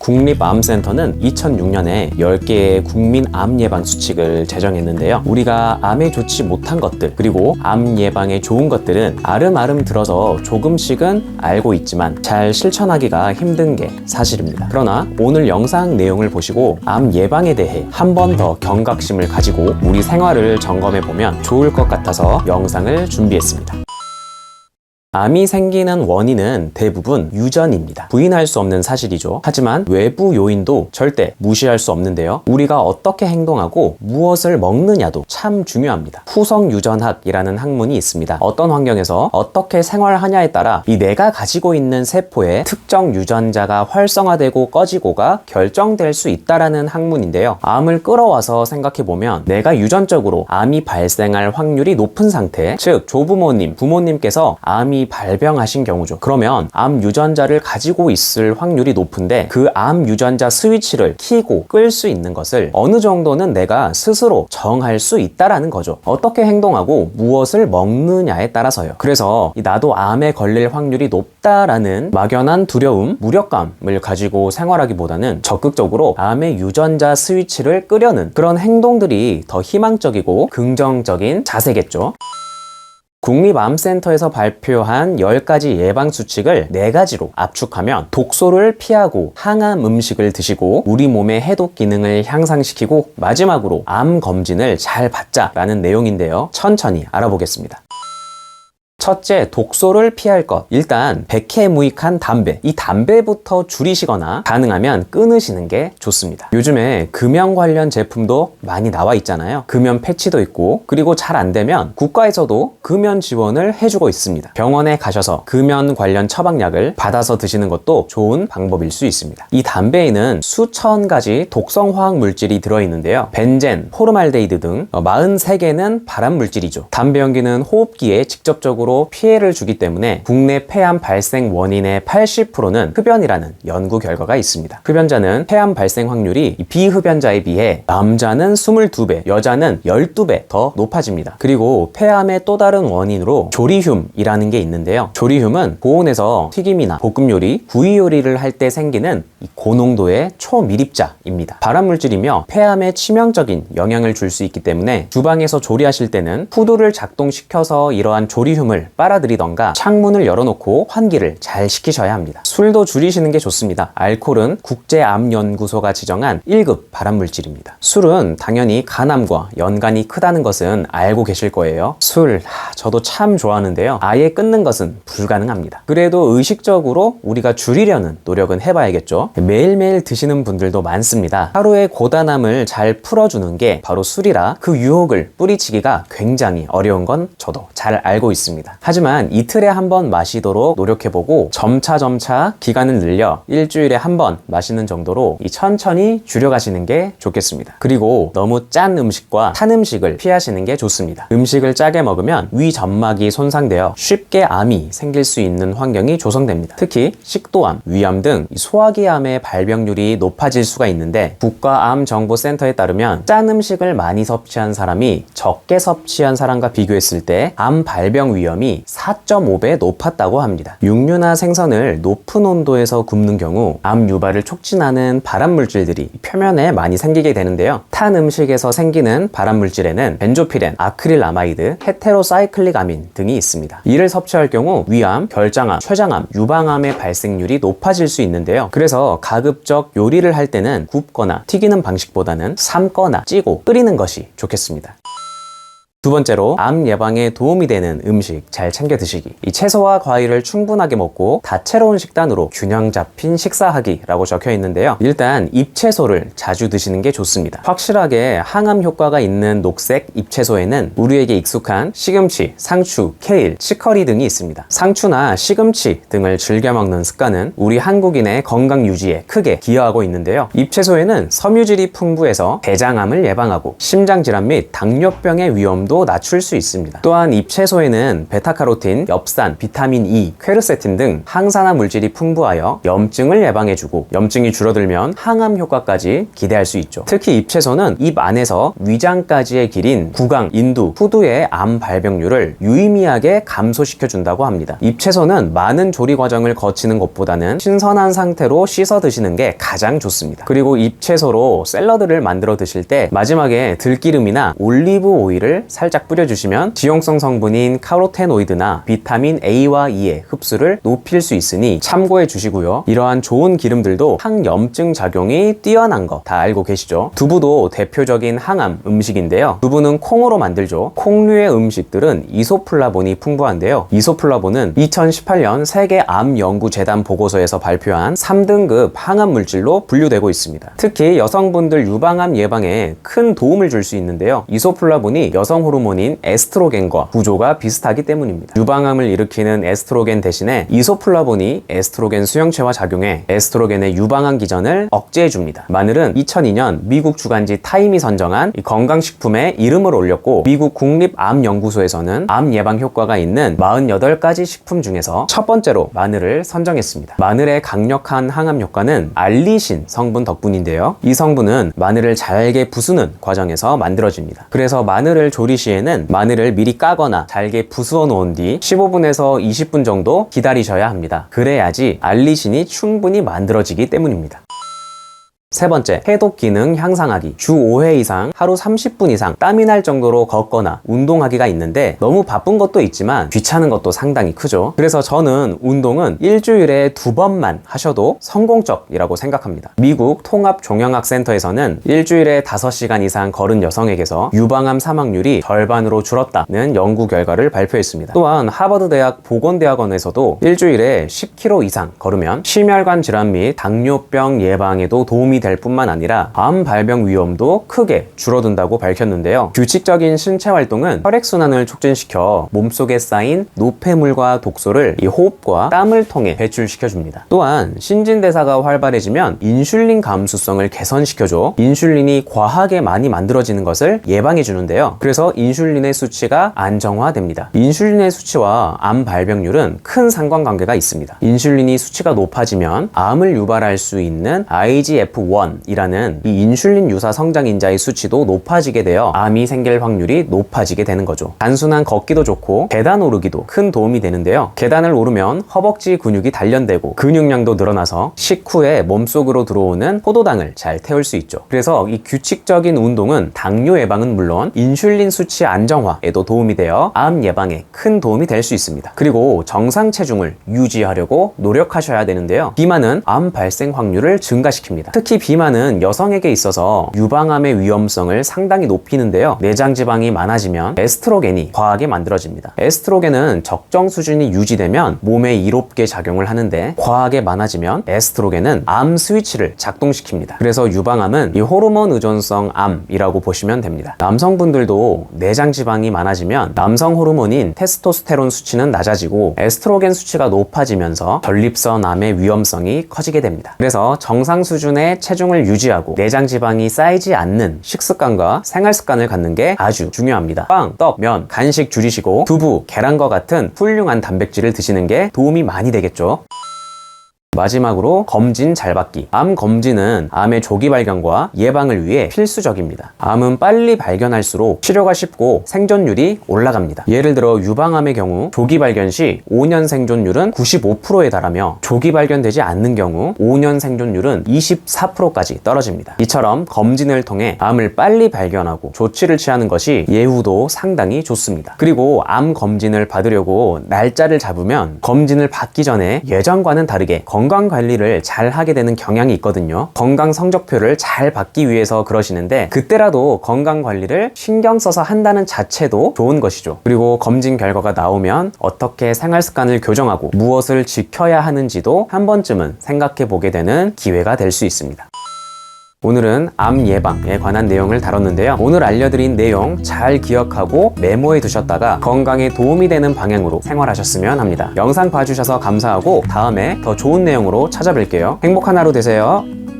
국립암센터는 2006년에 10개의 국민 암 예방 수칙을 제정했는데요. 우리가 암에 좋지 못한 것들, 그리고 암 예방에 좋은 것들은 아름아름 들어서 조금씩은 알고 있지만 잘 실천하기가 힘든 게 사실입니다. 그러나 오늘 영상 내용을 보시고 암 예방에 대해 한 번 더 경각심을 가지고 우리 생활을 점검해 보면 좋을 것 같아서 영상을 준비했습니다. 암이 생기는 원인은 대부분 유전입니다. 부인할 수 없는 사실이죠. 하지만 외부 요인도 절대 무시할 수 없는데요. 우리가 어떻게 행동하고 무엇을 먹느냐도 참 중요합니다. 후성유전학이라는 학문이 있습니다. 어떤 환경에서 어떻게 생활하냐에 따라 이 내가 가지고 있는 세포의 특정 유전자가 활성화되고 꺼지고가 결정될 수 있다라는 학문인데요. 암을 끌어와서 생각해보면 내가 유전적으로 암이 발생할 확률이 높은 상태, 즉 조부모님, 부모님께서 암이 발병하신 경우죠. 그러면 암 유전자를 가지고 있을 확률이 높은데 그 암 유전자 스위치를 켜고 끌 수 있는 것을 어느 정도는 내가 스스로 정할 수 있다라는 거죠. 어떻게 행동하고 무엇을 먹느냐에 따라서요. 그래서 나도 암에 걸릴 확률이 높다라는 막연한 두려움, 무력감을 가지고 생활하기보다는 적극적으로 암의 유전자 스위치를 끄려는 그런 행동들이 더 희망적이고 긍정적인 자세겠죠. 국립암센터에서 발표한 10가지 예방수칙을 4가지로 압축하면 독소를 피하고 항암 음식을 드시고 우리 몸의 해독 기능을 향상시키고 마지막으로 암 검진을 잘 받자라는 내용인데요. 천천히 알아보겠습니다. 첫째, 독소를 피할 것. 일단 백해무익한 담배, 이 담배부터 줄이시거나 가능하면 끊으시는 게 좋습니다. 요즘에 금연 관련 제품도 많이 나와 있잖아요. 금연 패치도 있고, 그리고 잘 안 되면 국가에서도 금연 지원을 해주고 있습니다. 병원에 가셔서 금연 관련 처방약을 받아서 드시는 것도 좋은 방법일 수 있습니다. 이 담배에는 수천 가지 독성 화학 물질이 들어있는데요. 벤젠, 포르말데히드 등 43개는 발암 물질이죠. 담배 연기는 호흡기에 직접적으로 피해를 주기 때문에 국내 폐암 발생 원인의 80%는 흡연이라는 연구 결과가 있습니다. 흡연자는 폐암 발생 확률이 비흡연자에 비해 남자는 22배, 여자는 12배 더 높아집니다. 그리고 폐암의 또 다른 원인으로 조리듐이라는 게 있는데요. 조리듐은 고온에서 튀김이나 볶음 요리, 구이 요리를 할 때 생기는 고농도의 초미립자입니다. 발암 물질이며 폐암에 치명적인 영향을 줄 수 있기 때문에 주방에서 조리하실 때는 후드를 작동시켜서 이러한 조리듐을 빨아들이던가 창문을 열어놓고 환기를 잘 시키셔야 합니다. 술도 줄이시는 게 좋습니다. 알코올은 국제암연구소가 지정한 1급 발암물질입니다. 술은 당연히 간암과 연관이 크다는 것은 알고 계실 거예요. 술, 저도 참 좋아하는데요. 아예 끊는 것은 불가능합니다. 그래도 의식적으로 우리가 줄이려는 노력은 해봐야겠죠. 매일매일 드시는 분들도 많습니다. 하루의 고단함을 잘 풀어주는 게 바로 술이라 그 유혹을 뿌리치기가 굉장히 어려운 건 저도 잘 알고 있습니다. 하지만 이틀에 한 번 마시도록 노력해보고 점차 기간을 늘려 일주일에 한 번 마시는 정도로 천천히 줄여가시는 게 좋겠습니다. 그리고 너무 짠 음식과 탄 음식을 피하시는 게 좋습니다. 음식을 짜게 먹으면 위 점막이 손상되어 쉽게 암이 생길 수 있는 환경이 조성됩니다. 특히 식도암, 위암 등 소화기암의 발병률이 높아질 수가 있는데 국가암정보센터에 따르면 짠 음식을 많이 섭취한 사람이 적게 섭취한 사람과 비교했을 때 암 발병 위험이 4.5배 높았다고 합니다. 육류나 생선을 높은 온도에서 굽는 경우 암 유발을 촉진하는 발암물질들이 표면에 많이 생기게 되는데요. 탄 음식에서 생기는 발암물질에는 벤조피렌, 아크릴아마이드, 헤테로사이클릭 아민 등이 있습니다. 이를 섭취할 경우 위암, 결장암, 췌장암, 유방암의 발생률이 높아질 수 있는데요. 그래서 가급적 요리를 할 때는 굽거나 튀기는 방식보다는 삶거나 찌고 끓이는 것이 좋겠습니다. 두 번째로 암 예방에 도움이 되는 음식 잘 챙겨 드시기. 이 채소와 과일을 충분하게 먹고 다채로운 식단으로 균형 잡힌 식사하기라고 적혀 있는데요. 일단 잎채소를 자주 드시는 게 좋습니다. 확실하게 항암 효과가 있는 녹색 잎채소에는 우리에게 익숙한 시금치, 상추, 케일, 치커리 등이 있습니다. 상추나 시금치 등을 즐겨 먹는 습관은 우리 한국인의 건강 유지에 크게 기여하고 있는데요. 잎채소에는 섬유질이 풍부해서 대장암을 예방하고 심장질환 및 당뇨병의 위험도 염증도 낮출 수 있습니다. 또한 잎채소에는 베타카로틴, 엽산, 비타민 E, 퀘르세틴 등 항산화 물질이 풍부하여 염증을 예방해주고 염증이 줄어들면 항암 효과까지 기대할 수 있죠. 특히 잎채소는 입 안에서 위장까지의 길인 구강, 인두, 후두의 암 발병률을 유의미하게 감소시켜준다고 합니다. 잎채소는 많은 조리 과정을 거치는 것보다는 신선한 상태로 씻어 드시는 게 가장 좋습니다. 그리고 잎채소로 샐러드를 만들어 드실 때 마지막에 들기름이나 올리브 오일을 살짝 뿌려주시면 지용성 성분인 카로테노이드나 비타민 A와 E의 흡수를 높일 수 있으니 참고해 주시고요. 이러한 좋은 기름들도 항염증 작용이 뛰어난 거 다 알고 계시죠? 두부도 대표적인 항암 음식인데요. 두부는 콩으로 만들죠. 콩류의 음식들은 이소플라본이 풍부한데요. 이소플라본은 2018년 세계암연구재단 보고서에서 발표한 3등급 항암 물질로 분류되고 있습니다. 특히 여성분들 유방암 예방에 큰 도움을 줄 수 있는데요. 이소플라본이 여성 호르몬인 에스트로겐과 구조가 비슷하기 때문입니다. 유방암을 일으키는 에스트로겐 대신에 이소플라본이 에스트로겐 수용체와 작용해 에스트로겐의 유방암 기전을 억제해줍니다. 마늘은 2002년 미국 주간지 타임이 선정한 건강식품에 이름을 올렸고 미국 국립암연구소에서는 암 예방 효과가 있는 48가지 식품 중에서 첫 번째로 마늘을 선정했습니다. 마늘의 강력한 항암 효과는 알리신 성분 덕분인데요. 이 성분은 마늘을 잘게 부수는 과정에서 만들어집니다. 그래서 마늘을 조리 시에는 마늘을 미리 까거나 잘게 부수어 놓은 뒤 15분에서 20분 정도 기다리셔야 합니다. 그래야지 알리신이 충분히 만들어지기 때문입니다. 세 번째, 해독 기능 향상하기. 주 5회 이상 하루 30분 이상 땀이 날 정도로 걷거나 운동하기가 있는데 너무 바쁜 것도 있지만 귀찮은 것도 상당히 크죠. 그래서 저는 운동은 일주일에 2번만 하셔도 성공적이라고 생각합니다. 미국 통합종양학센터에서는 일주일에 5시간 이상 걸은 여성에게서 유방암 사망률이 절반으로 줄었다는 연구 결과를 발표했습니다. 또한 하버드대학 보건대학원에서도 일주일에 10km 이상 걸으면 심혈관 질환 및 당뇨병 예방에도 도움이 될 뿐만 아니라 암 발병 위험도 크게 줄어든다고 밝혔는데요. 규칙적인 신체 활동은 혈액순환을 촉진시켜 몸속에 쌓인 노폐물과 독소를 이 호흡과 땀을 통해 배출시켜줍니다. 또한 신진대사가 활발해지면 인슐린 감수성을 개선시켜줘 인슐린이 과하게 많이 만들어지는 것을 예방해주는데요. 그래서 인슐린의 수치가 안정화됩니다. 인슐린의 수치와 암 발병률은 큰 상관관계가 있습니다. 인슐린이 수치가 높아지면 암을 유발할 수 있는 IGF-1 이라는 이 인슐린 유사 성장인자의 수치도 높아지게 되어 암이 생길 확률이 높아지게 되는 거죠. 단순한 걷기도 좋고 계단 오르기도 큰 도움이 되는데요. 계단을 오르면 허벅지 근육이 단련되고 근육량도 늘어나서 식후에 몸속으로 들어오는 포도당을 잘 태울 수 있죠. 그래서 이 규칙적인 운동은 당뇨 예방은 물론 인슐린 수치 안정화에도 도움이 되어 암 예방에 큰 도움이 될 수 있습니다. 그리고 정상 체중을 유지하려고 노력하셔야 되는데요. 비만은 암 발생 확률을 증가시킵니다. 특히 비만은 여성에게 있어서 유방암의 위험성을 상당히 높이는데요. 내장 지방이 많아지면 에스트로겐이 과하게 만들어집니다. 에스트로겐은 적정 수준이 유지되면 몸에 이롭게 작용을 하는데 과하게 많아지면 에스트로겐은 암 스위치를 작동시킵니다. 그래서 유방암은 이 호르몬 의존성 암이라고 보시면 됩니다. 남성분들도 내장 지방이 많아지면 남성 호르몬인 테스토스테론 수치는 낮아지고 에스트로겐 수치가 높아지면서 전립선 암의 위험성이 커지게 됩니다. 그래서 정상 수준의 체중을 유지하고 내장 지방이 쌓이지 않는 식습관과 생활 습관을 갖는 게 아주 중요합니다. 빵, 떡, 면, 간식 줄이시고 두부, 계란과 같은 훌륭한 단백질을 드시는 게 도움이 많이 되겠죠. 마지막으로 검진 잘 받기. 암 검진은 암의 조기 발견과 예방을 위해 필수적입니다. 암은 빨리 발견할수록 치료가 쉽고 생존율이 올라갑니다. 예를 들어 유방암의 경우 조기 발견 시 5년 생존율은 95%에 달하며 조기 발견되지 않는 경우 5년 생존율은 24%까지 떨어집니다. 이처럼 검진을 통해 암을 빨리 발견하고 조치를 취하는 것이 예후도 상당히 좋습니다. 그리고 암 검진을 받으려고 날짜를 잡으면 검진을 받기 전에 예전과는 다르게 건강 관리를 잘 하게 되는 경향이 있거든요. 건강 성적표를 잘 받기 위해서 그러시는데 그때라도 건강 관리를 신경 써서 한다는 자체도 좋은 것이죠. 그리고 검진 결과가 나오면 어떻게 생활 습관을 교정하고 무엇을 지켜야 하는지도 한 번쯤은 생각해 보게 되는 기회가 될 수 있습니다. 오늘은 암 예방에 관한 내용을 다뤘는데요. 오늘 알려드린 내용 잘 기억하고 메모해 두셨다가 건강에 도움이 되는 방향으로 생활하셨으면 합니다. 영상 봐주셔서 감사하고 다음에 더 좋은 내용으로 찾아뵐게요. 행복한 하루 되세요.